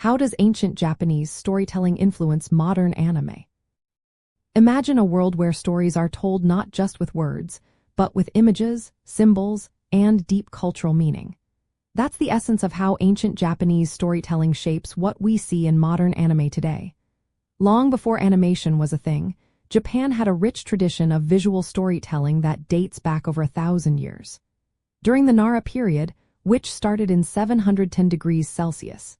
How does ancient Japanese storytelling influence modern anime? Imagine a world where stories are told not just with words, but with images, symbols, and deep cultural meaning. That's the essence of how ancient Japanese storytelling shapes what we see in modern anime today. Long before animation was a thing, Japan had a rich tradition of visual storytelling that dates back over 1,000 years. During the Nara period, which started in 710 degrees Celsius,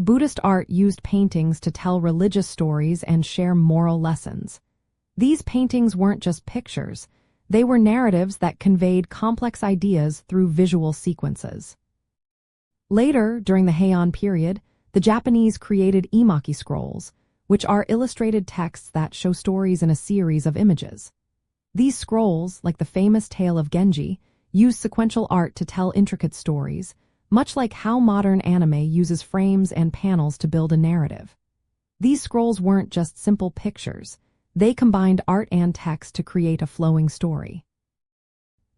Buddhist art used paintings to tell religious stories and share moral lessons. These paintings weren't just pictures, they were narratives that conveyed complex ideas through visual sequences. Later, during the Heian period, the Japanese created e-maki scrolls, which are illustrated texts that show stories in a series of images. These scrolls, like the famous tale of Genji, use sequential art to tell intricate stories, much like how modern anime uses frames and panels to build a narrative. These scrolls weren't just simple pictures, they combined art and text to create a flowing story.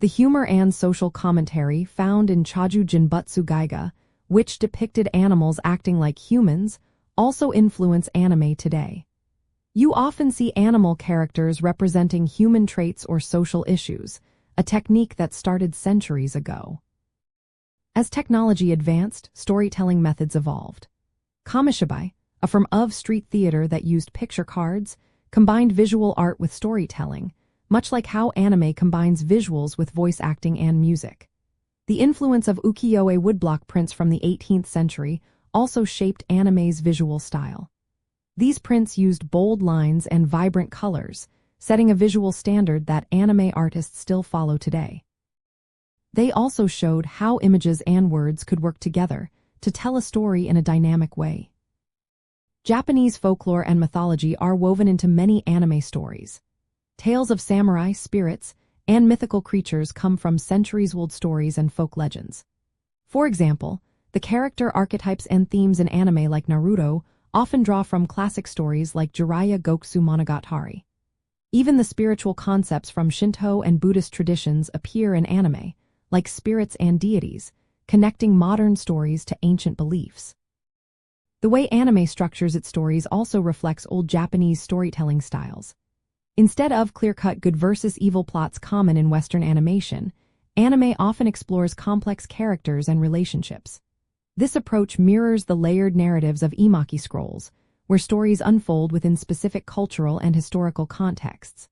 The humor and social commentary found in Chaju Jinbutsu Gaiga, which depicted animals acting like humans, also influence anime today. You often see animal characters representing human traits or social issues, a technique that started centuries ago. As technology advanced, storytelling methods evolved. Kamishibai, a form of street theater that used picture cards, combined visual art with storytelling, much like how anime combines visuals with voice acting and music. The influence of ukiyo-e woodblock prints from the 18th century also shaped anime's visual style. These prints used bold lines and vibrant colors, setting a visual standard that anime artists still follow today. They also showed how images and words could work together to tell a story in a dynamic way. Japanese folklore and mythology are woven into many anime stories. Tales of samurai, spirits, and mythical creatures come from centuries-old stories and folk legends. For example, the character archetypes and themes in anime like Naruto often draw from classic stories like Jiraiya Goksu Monogatari. Even the spiritual concepts from Shinto and Buddhist traditions appear in anime, like spirits and deities, connecting modern stories to ancient beliefs. The way anime structures its stories also reflects old Japanese storytelling styles. Instead of clear-cut good versus evil plots common in Western animation, anime often explores complex characters and relationships. This approach mirrors the layered narratives of e-maki scrolls, where stories unfold within specific cultural and historical contexts.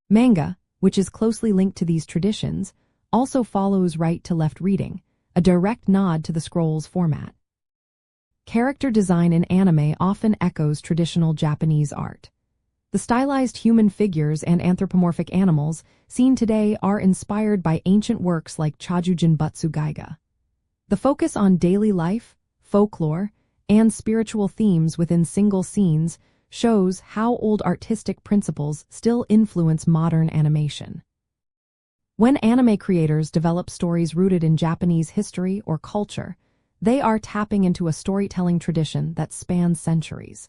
Manga, which is closely linked to these traditions, also follows right-to-left reading, a direct nod to the scroll's format. Character design in anime often echoes traditional Japanese art. The stylized human figures and anthropomorphic animals seen today are inspired by ancient works like Chaju Jinbutsu Gaiga. The focus on daily life, folklore, and spiritual themes within single scenes shows how old artistic principles still influence modern animation. When anime creators develop stories rooted in Japanese history or culture, they are tapping into a storytelling tradition that spans centuries.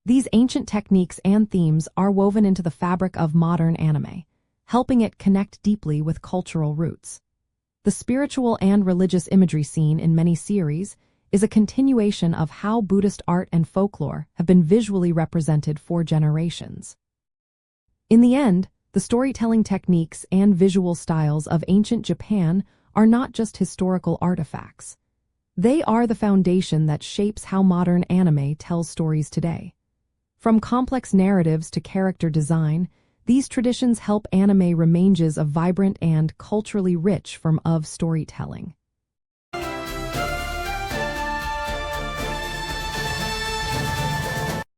These ancient techniques and themes are woven into the fabric of modern anime, helping it connect deeply with cultural roots. The spiritual and religious imagery seen in many series is a continuation of how Buddhist art and folklore have been visually represented for generations. In the end, the storytelling techniques and visual styles of ancient Japan are not just historical artifacts. They are the foundation that shapes how modern anime tells stories today. From complex narratives to character design, these traditions help anime remains a vibrant and culturally rich form of storytelling.